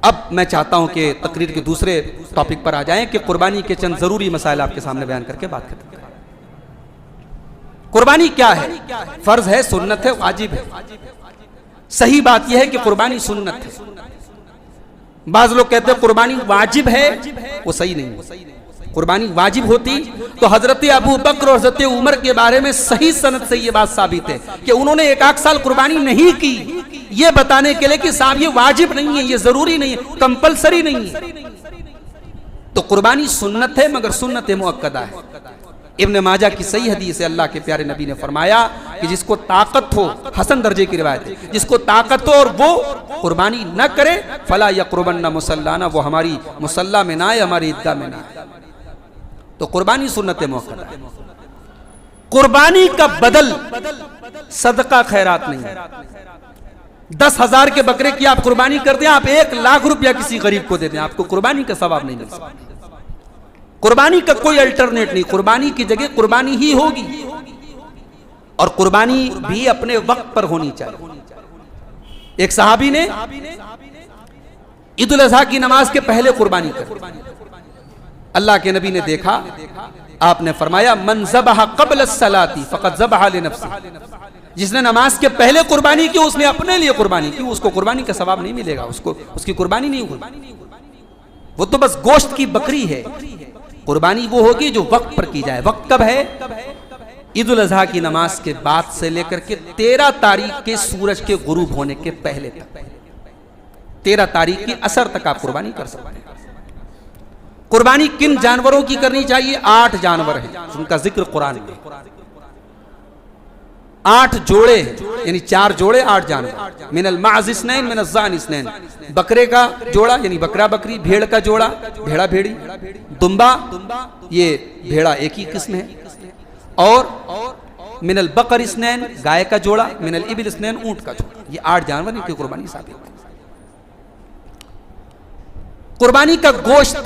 अब मैं चाहता हूं कि तकरीर के दूसरे टॉपिक पर आ जाएं कि कुर्बानी के चंद जरूरी मसाइल आपके सामने बयान करके बात खत्म करें। कुर्बानी क्या है? फर्ज है, सुन्नत है, वाजिब है। सही बात यह है कि कुर्बानी सुन्नत है। बाज लोग कहते हैं कुर्बानी वाजिब है, वो सही नहीं है। कुर्बानी वाजिब होती तो हजरत अबू बकर और हजरत उमर के बारे में सही सनद से ये बात साबित है कि उन्होंने 1 साल कुर्बानी नहीं की, ये बताने के लिए कि साहब ये वाजिब नहीं है, ये जरूरी नहीं है, कंपलसरी नहीं है। तो कुर्बानी सुन्नत है, मगर सुन्नत मुअक्कदा है। इब्न माजा की सही हदीस से अल्लाह के प्यारे नबी ने फरमाया कि जिसको ताकत हो, हसन दर्जे की रिवायत है, जिसको ताकत हो और वो कुर्बानी न करे, फला यक़रबन्ना मुसल्लाना, वो हमारी मुसल्ला में ना आए, हमारी ईदगाह में ना आए। तो कुर्बानी सुन्नत मुअक्कदा है। कुर्बानी का बदल सदका खैरात नहीं है। 10,000 के बकरे की आप कुर्बानी कर दें, आप 1 लाख रुपया किसी गरीब को दे दें, आपको कुर्बानी का सवाब नहीं मिल सकता। कुर्बानी का कोई अल्टरनेट नहीं, कुर्बानी की जगह कुर्बानी ही होगी। और कुर्बानी भी अपने वक्त पर होनी चाहिए। एक सहाबी ने ईद उल अज़हा की नमाज के पहले कुर्बानी कर दी। अल्लाह के नबी ने देखा, आपने फरमाया मन ज़बह क़ब्ल अस्सलाती फ़क़द ज़बह लिनफ़्सिही, जिसने नमाज के पहले कुर्बानी की उसने अपने लिए कुर्बानी की, उसको कुर्बानी का सवाब नहीं मिलेगा, उसको उसकी कुर्बानी नहीं होगी, वो तो बस गोश्त की बकरी है। कुर्बानी वो होगी जो वक्त पर की जाए। वक्त कब है? ईद उल अज़हा की नमाज के बाद से लेकर के 13 तारीख के सूरज के गुरूब होने के पहले तक, 13 तारीख की असर तक आप कुर्बानी कर सकते हैं। कुर्बानी किन जानवरों की करनी चाहिए? 8 जानवर हैं उनका जिक्र कुरान में। 8 जोड़े, यानी 4 जोड़े 8 जानवर। मिनल माज़ इस्नैन मिनल ज़ान इस्नैन, बकरे का जोड़ा यानी बकरा बकरी, भेड़ का जोड़ा भेड़ा भेड़ी, दुम्बा ये भेड़ा एक ही किस्म है, और मिनल बकर इस्नैन गाय का जोड़ा, मिनल इबिल इस्नैन ऊंट का जोड़ा। ये 8 जानवर इनकी कुर्बानी साबित है। कुर्बानी का गोश्त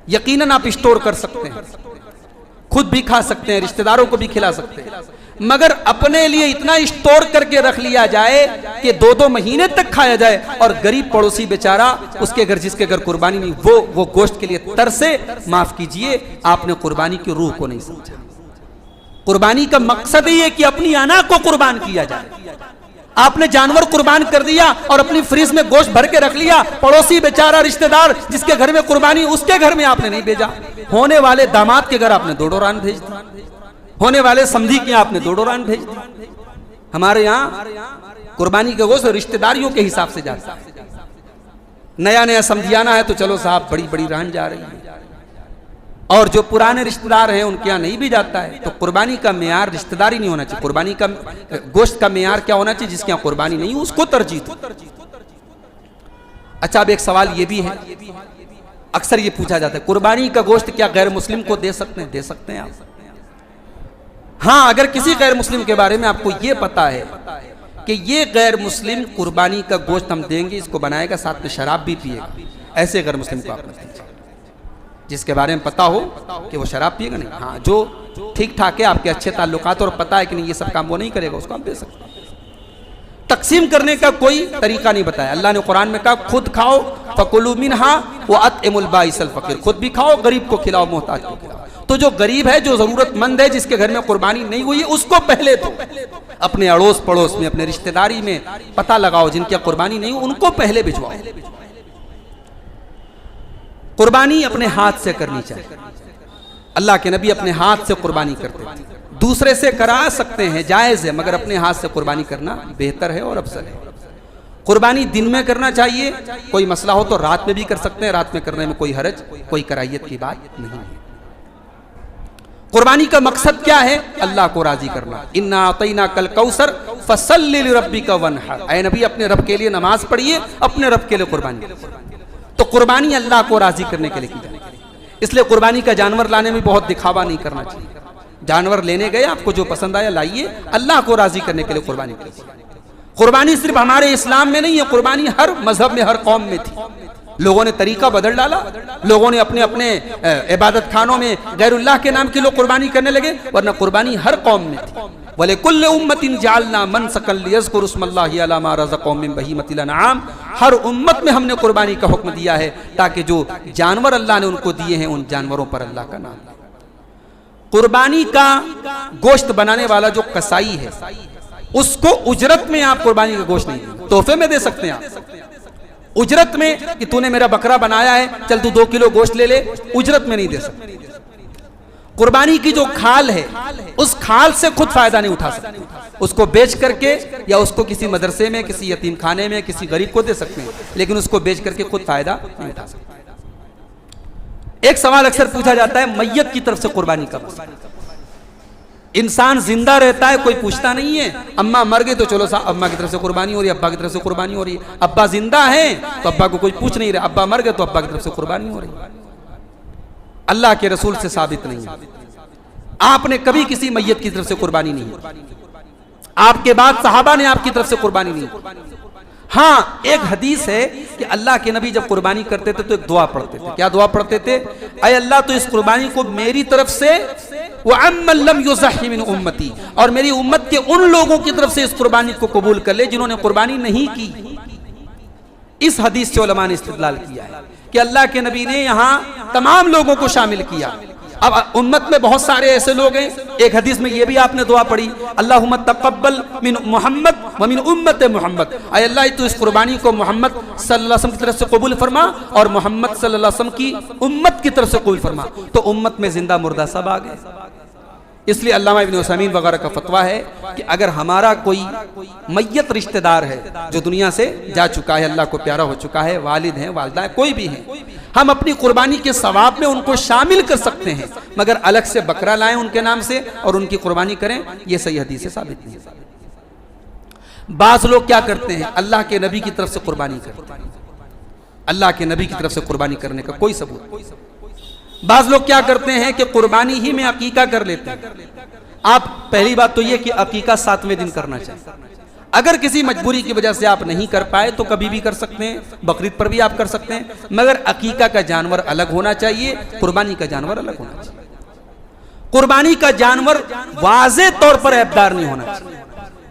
यकीनन आप स्टोर कर सकते हैं, खुद भी खा सकते हैं, रिश्तेदारों को भी खिला सकते हैं, मगर अपने लिए इतना स्टोर करके रख लिया जाए कि 2-2 महीने तक खाया जाए, और गरीब पड़ोसी बेचारा, उसके घर जिसके घर कुर्बानी नहीं, वो गोश्त के लिए तरसे, माफ कीजिए, आपने कुर्बानी की रूह को नहीं समझा। कुर्बानी का मकसद ही है कि अपनी अना को कुर्बान किया जाए। आपने जानवर कुर्बान कर दिया और अपनी फ्रिज में गोश्त भर के रख लिया, पड़ोसी बेचारा रिश्तेदार जिसके घर में कुर्बानी, उसके घर में आपने नहीं भेजा। होने वाले दामाद के घर आपने 2 रान भेज दी, होने वाले समधी के आपने 2 रान भेज दी। हमारे यहाँ कुर्बानी का गोश्त रिश्तेदारियों के हिसाब से जाता है। नया नया समधियाना है तो चलो साहब बड़ी बड़ी रान जा रही है, और जो पुराने रिश्तेदार हैं उनके यहाँ नहीं भी जाता है। तो कुर्बानी का मेयार रिश्तेदारी नहीं होना चाहिए। कुर्बानी का गोश्त का मेयार क्या होना चाहिए? जिसके यहाँ कुर्बानी नहीं उसको तरजीह दो। अच्छा, अब एक सवाल ये भी है, अक्सर ये पूछा जाता है, कुर्बानी का गोश्त क्या गैर मुस्लिम को दे सकते हैं? दे सकते हैं आप। हाँ, अगर किसी गैर मुस्लिम के बारे में आपको ये पता है कि ये गैर मुस्लिम कुर्बानी का गोश्त हम देंगे, इसको बनाएगा, साथ में शराब भी पिएगा, ऐसे गैर मुस्लिम को आप मत दीजिए। जिसके बारे में पता हो कि वो शराब पिएगा नहीं, हाँ, जो ठीक ठाक है, आपके अच्छे ताल्लुकात और पता है कि नहीं ये सब काम वो नहीं करेगा, उसको आप दे सकते हैं। तकसीम करने का कोई तरीका नहीं बताया। अल्लाह ने कुरान में कहा खुद खाओ, फकुलू मिनहा व अतइमुल बाइसल फकीर, खुद भी खाओ, गरीब को खिलाओ, मोहताज को खिलाओ। तो जो गरीब है, जो जरूरतमंद है, जिसके घर में कुर्बानी नहीं हुई है, उसको पहले तो अपने अड़ोस पड़ोस में, अपने रिश्तेदारी में पता लगाओ, जिनकी कुर्बानी नहीं हुई उनको पहले भिजवाओ। कुर्बानी अपने हाथ से करनी चाहिए। अल्लाह के नबी अपने हाथ से कुर्बानी करते थे। दूसरे से करा सकते हैं, जायज़ है, मगर अपने हाथ से कुर्बानी करना बेहतर है और अफजल है। कुर्बानी दिन में करना चाहिए, कोई मसला हो तो रात में भी कर सकते हैं, रात में करने में कोई हरज, कोई कराहियत की बात नहीं है। कुर्बानी का मकसद क्या है? अल्लाह को राजी करना। इन्ना अतैना कल कौसर फसल्लि लिरब्बिका वनहर, ऐ नबी अपने रब के लिए नमाज पढ़िए, अपने रब के लिए कुर्बानी। तो कुर्बानी अल्लाह को राजी करने के लिए की जाती है। इसलिए कुर्बानी का जानवर लाने में बहुत दिखावा नहीं करना चाहिए। जानवर लेने गए, आपको जो पसंद आया लाइए, अल्लाह को राजी करने के लिए कुर्बानी कीजिए। कुर्बानी सिर्फ हमारे इस्लाम में नहीं है, कुर्बानी हर मजहब में, हर कौम में थी। लोगों ने तरीका बदल डाला, लोगों ने अपने अपने इबादत खानों में गैरुल्लाह के नाम की लोग कुर्बानी करने लगे, वरना कुर्बानी हर कौम में थी। वले कुल्ले उम्मतिन जालना मनसकल लियज़कुरु स्मल्लाहि अला मा रज़क़हुम मिन बहीमतिल अनआम, हर उम्मत में हमने कुर्बानी का हुक्म दिया है ताकि जो जानवर अल्लाह ने उनको दिए हैं उन जानवरों पर अल्लाह का नाम। कुर्बानी का गोश्त बनाने वाला जो कसाई है उसको उजरत में आप कुर्बानी का गोश्त नहीं देंगे, तोहफे में दे सकते हैं आप। उजरत में कि तूने मेरा बकरा बनाया है, चल तू 2 किलो गोश्त ले ले, उजरत में नहीं दे सकते। कुर्बानी की जो खाल है उस खाल से खुद फायदा नहीं उठा सकते, उसको बेच करके या उसको किसी मदरसे में, किसी यतीम खाने में, किसी गरीब को दे सकते हैं, लेकिन उसको बेच करके खुद फायदा नहीं उठा सकते। एक सवाल अक्सर पूछा जाता है, मैयत की तरफ से कुर्बानी कब? इंसान जिंदा रहता है कोई पूछता नहीं है, अम्मा मर गए तो चलो साहब अम्मा की तरफ से कुर्बानी हो रही है, अब्बा की तरफ से कुर्बानी हो रही है। अब्बा जिंदा है तो अब्बा को कोई पूछ नहीं रहा, अब्बा मर गए तो अब्बा की तरफ से कुर्बानी हो रही है। अल्लाह के रसूल से साबित नहीं है, आपने कभी किसी मैयत की तरफ से कुर्बानी नहीं की, आपके बाद सहाबा ने आपकी तरफ से कुर्बानी नहीं की। हाँ, एक हदीस है कि अल्लाह के नबी जब कुर्बानी करते थे तो एक दुआ पढ़ते थे। क्या दुआ पढ़ते थे? ऐ अल्लाह तो इस कुर्बानी को मेरी तरफ से व अम्मन लम युज़ही मिन उम्मती, और मेरी उम्मत के उन लोगों की तरफ से इस कुर्बानी को कबूल कर ले जिन्होंने कुर्बानी नहीं की। इस हदीस से उलमा ने इस्तिदलाल किया है कि अल्लाह के नबी ने यहाँ तमाम लोगों को शामिल किया। अब उम्मत में बहुत सारे ऐसे लोग हैं, एक हदीस में ये भी आपने दुआ पढ़ी, अल्लाहुम्मा तक़ब्बल मिन मुहम्मद व मिन उम्मत मुहम्मद, ऐ अल्लाह तो इस कुर्बानी को मोहम्मद सल्लल्लाहु अलैहि वसल्लम की तरफ से कबूल फरमा और मोहम्मद सल्लल्लाहु अलैहि वसल्लम की उम्मत की तरफ से कबूल फरमा। तो उम्मत में जिंदा मुर्दा सब आ गए। इसलिए अल्लामा इब्न उसैमीन वगैरह का फतवा है कि अगर हमारा कोई मैयत रिश्तेदार है जो दुनिया से जा चुका है, अल्लाह को प्यारा हो चुका है, वालिद हैं, वालिदा हैं, कोई भी हैं, हम अपनी कुर्बानी के सवाब में उनको शामिल कर सकते हैं, मगर अलग से बकरा लाएं उनके नाम से और उनकी कुर्बानी करें, यह सही हदीस से साबित नहीं है। बाज लोग क्या करते हैं, अल्लाह के नबी की तरफ से कुर्बानी करते हैं, अल्लाह के नबी की तरफ से कुर्बानी करने का कोई सबूत नहीं। बाज लोग क्या करते हैं कि कुर्बानी ही में अकीका कर लेते हैं। आप पहली बात तो यह कि अकीका 7वें दिन करना चाहिए। अगर किसी मजबूरी की वजह से आप नहीं कर पाए तो कभी भी कर सकते हैं, बकरीद पर भी आप कर सकते हैं, मगर अकीका का जानवर अलग होना चाहिए, कुर्बानी का जानवर अलग होना चाहिए। कुर्बानी का जानवर वाज़े तौर पर ऐबदार नहीं होना चाहिए।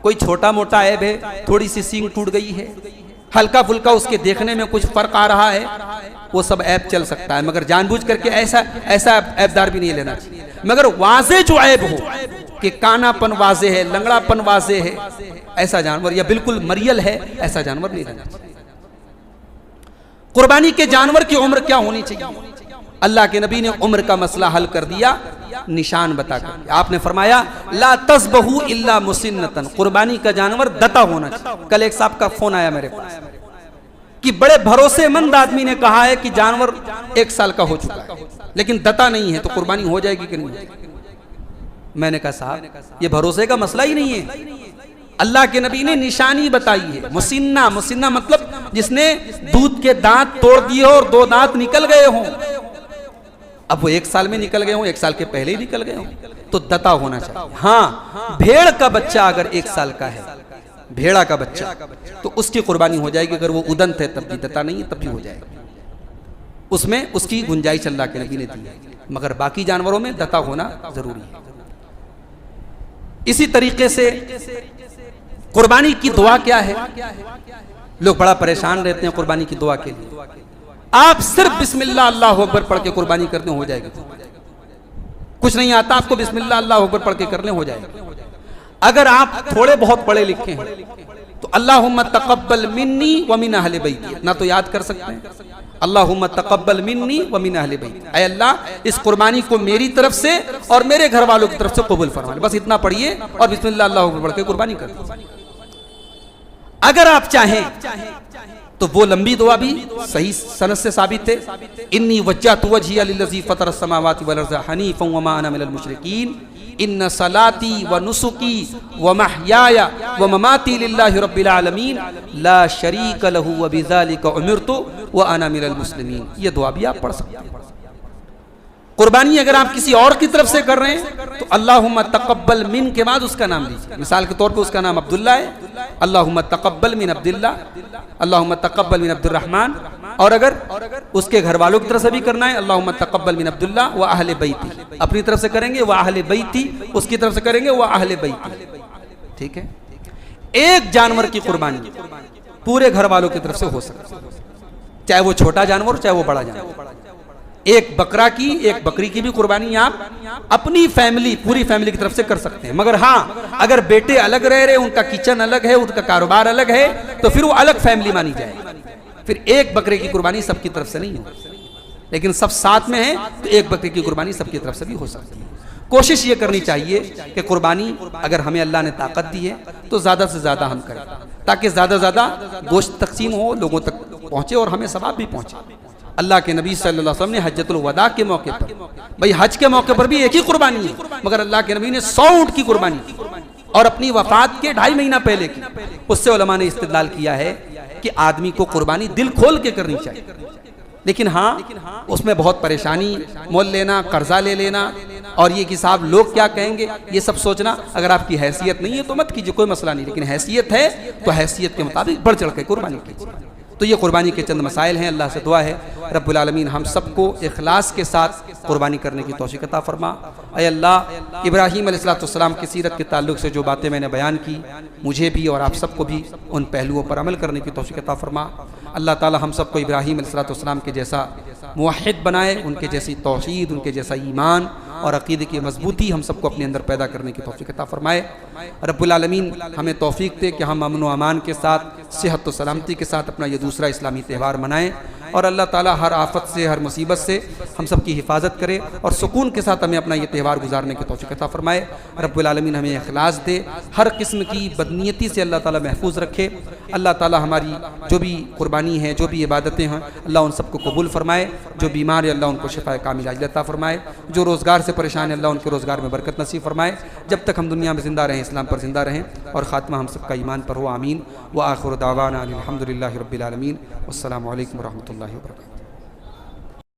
कोई छोटा मोटा ऐब है, थोड़ी सी सींग टूट गई है, हल्का फुल्का उसके देखने में कुछ फर्क आ रहा है, वो सब ऐब चल सकता है, मगर जानबूझ करके ऐसा ऐबदार भी नहीं लेना चाहिए। मगर वाज़े जो ऐब हो कि कानापन वाज़े है, लंगड़ापन वाज़े है, ऐसा जानवर, या बिल्कुल मरियल है, ऐसा जानवर नहीं लेना चाहिए। कुर्बानी के जानवर की उम्र क्या होनी चाहिए? अल्लाह के नबी ने उम्र का मसला हल कर दिया निशान बताकर। आपने फरमाया ला तज़बहू इल्ला मुसिन्नतन, कुर्बानी का जानवर दता होना चाहिए। कल एक साहब का फोन आया मेरे पास कि बड़े भरोसेमंद आदमी ने कहा है कि जानवर 1 साल का हो चुका है लेकिन दता नहीं है, तो कुर्बानी हो जाएगी कि नहीं? मैंने कहा साहब ये भरोसे का मसला ही नहीं है, अल्लाह के नबी ने निशानी बताई है। मुसिन्ना, मुसिन्ना मतलब जिसने दूध के दांत तोड़ दिए और 2 दांत निकल गए हों। अब वो 1 साल में निकल गए हों, 1 साल के पहले ही निकल गए हों, तो दता होना चाहिए। हाँ, भेड़ का बच्चा अगर 1 साल का है, भेड़ा का बच्चा, तो उसकी कुर्बानी हो जाएगी। अगर वो उदंत है तब भी, दता नहीं है तब भी हो जाएगी, उसमें उसकी गुंजाइश अल्लाह के नबी ने दी है। मगर बाकी जानवरों में दता होना जरूरी है। इसी तरीके से कुर्बानी की दुआ क्या है? लोग बड़ा परेशान रहते हैं कुर्बानी की दुआ के लिए। आप सिर्फ बिस्मिल्लाह अल्लाहु अकबर पढ़ के कुर्बानी करने हो जाएगी। कुछ नहीं आता आपको, बिस्मिल्लाह अल्लाहु अकबर पढ़ के करने हो जाएगा। अगर आप थोड़े बहुत पढ़े लिखे हैं तो अल्लाहुम्मा तक़ब्बल मिन्नी व मिन अहले बैती ना तो याद कर सकते हैं, अल्लाहुम्मा तक़ब्बल मिन्नी व मिन अहले बैती, ऐ अल्लाह इस कुर्बानी को मेरी तरफ से और मेरे घर वालों की तरफ से कबूल फरमा। बस इतना पढ़िए और बिस्मिल्लाह अल्लाहु अकबर पढ़ के कुर्बानी कर दीजिए। अगर आप चाहें तो वो लंबी दुआ भी सही सनद से साबित है, इन्नी वज्जहतु वजहिया लिल्लज़ी फ़तरा अस्समावाति वल अर्ज़ हनीफ़न व मा अना मिनल मुशरिकीन इन्न सलाती व नुसुकी व महयाया व ममाती लिल्लाहि रब्बिल आलमीन ला शरीक लहू व बिज़ालिका उमिरतु व अना मिनल मुस्लिमीन। ये दुआ भी आप पढ़ सकते हैं। कुर्बानी अगर आप किसी और की तरफ से कर रहे हैं तो अल्लाहुम्मा तक़ब्बल मिन के बाद उसका नाम लीजिए। मिसाल के तौर पे उसका नाम अब्दुल्ला है, अल्लाहुम्मा तक़ब्बल मिन अब्दुल्ला, अल्लाहुम्मा तक़ब्बल मिन अब्दुर्रहमान, और अगर उसके घर वालों की तरफ से भी करना है, अल्लाहुम्मा तक़ब्बल मिन अब्दुल्लाह व अहले बैती, अपनी तरफ से करेंगे, व अहले बैती उसकी तरफ से करेंगे, व अहले बैती। ठीक है, एक जानवर की कुर्बानी पूरे घर वालों की तरफ से हो सकती है, चाहे वो छोटा जानवर चाहे वो बड़ा जानवर। एक बकरा की, एक बकरी की भी कुर्बानी आप अपनी फैमिली, पूरी फैमिली की तरफ से कर सकते हैं। मगर हाँ, अगर बेटे अलग रह रहे, उनका किचन अलग है, उनका कारोबार अलग है, तो फिर वो अलग फैमिली मानी जाएगी। फिर एक बकरे की कुर्बानी सबकी तरफ से नहीं होगी, लेकिन सब साथ में है तो एक बकरे की कुर्बानी सबकी तरफ से भी हो सकती है। कोशिश ये करनी चाहिए कि कुर्बानी अगर हमें अल्लाह ने ताकत दी है तो ज़्यादा से ज़्यादा हम करें, ताकि ज़्यादा से ज़्यादा गोश्त तकसीम हो, लोगों तक पहुँचे और हमें सवाब भी पहुँचे। अल्लाह के नबी सल्लल्लाहु अलैहि वसल्लम ने हज्जतुल वदा के मौके पर, भाई हज के मौके पर भी एक ही कुर्बानी है, मगर अल्लाह के नबी ने 100 ऊँट की कुर्बानी की और अपनी वफात के 2.5 महीना पहले की। उससे उलमा ने इस्तिदलाल किया है कि आदमी को कुर्बानी दिल खोल के करनी चाहिए, लेकिन हाँ उसमें बहुत परेशानी, मोल लेना, कर्जा ले लेना और ये कि साहब लोग क्या कहेंगे, ये सब सोचना। अगर आपकी हैसियत नहीं है तो मत कीजिए, कोई मसला नहीं, लेकिन हैसियत है तो हैसियत के मुताबिक बढ़ चढ़ के कुर्बानी कीजिए। तो ये कुर्बानी के चंद मसाइल हैं। अल्लाह से दुआ है रब्बुल आलमीन हम सबको इखलास के साथ कुर्बानी करने की तौफीक अता फरमा। ऐ अल्लाह, इब्राहीम अलैहिस्सलाम की सीरत के ताल्लुक से जो बातें मैंने बयान की, मुझे भी और आप सबको भी उन पहलुओं पर अमल करने की तौफीक अता फरमा। अल्लाह ताला हम सबको इब्राहीम अलैहिस्सलाम के जैसा मुवहिद बनाए, उनके जैसी तौहीद, उनके जैसा ईमान और अक़ीदे की मजबूती हम सबको अपने अंदर पैदा करने की तौफीक अता फरमाए। रब्बुल आलमीन हमें तौफीक दे कि हम अमन व अमान के साथ, सेहत व सलामती के साथ अपना ये दूसरा इस्लामी त्यौहार मनाएं और अल्लाह ताला हर आफत से, हर मुसीबत से हम सब की हिफाजत करे और सुकून के साथ हमें अपना ये त्यौहार गुजारने की तौफीक अता फरमाए। रब्बुल आलमीन हमें इखलास दे, हर किस्म की बदनीयती से अल्लाह ताला महफूज रखे। अल्लाह ताला हमारी जो भी कुर्बानी है, जो भी इबादतें हैं, अल्लाह उन सबको कबूल फरमाए। जो बीमार है अल्लाह उनको शिफाए कामिल आजिल अता फरमाए। जो रोज़गार से परेशान है अल्लाह उनके रोज़गार में बरकत नसीब फरमाए। जब तक हम दुनिया में ज़िंदा रहें, इस्लाम पर ज़िंदा रहें और ख़ात्मा हम सबका ईमान पर हो। आमीन। व आखिर दावाना अनिल हम्दुलिल्लाहि रब्बिल आलमीन। अस्सलामु अलैकुम व रहमतुल्लाहि व बरकातुहू।